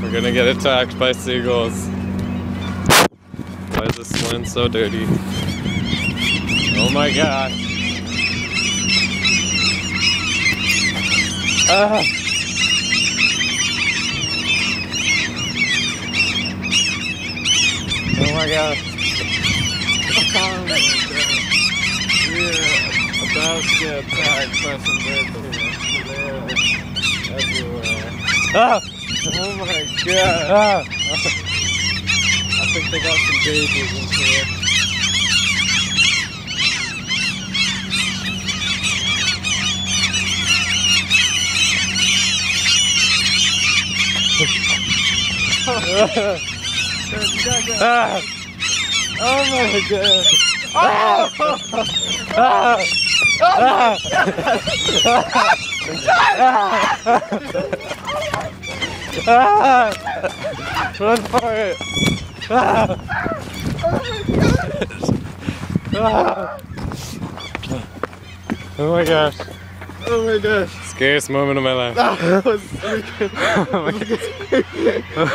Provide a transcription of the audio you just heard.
We're gonna get attacked by seagulls. Why is this land so dirty? Oh my god. Ah! Oh my god. Oh my god. We're about to get attacked by some birds here. They're everywhere. Ah! Oh my god. Ah! I think they got some babies in here. Ah! Oh my god! Ah! Ah! Ah! Ah! Run for it! Ah! Oh my gosh! Oh my gosh! Scariest moment of my life. That was freaking. Oh my god.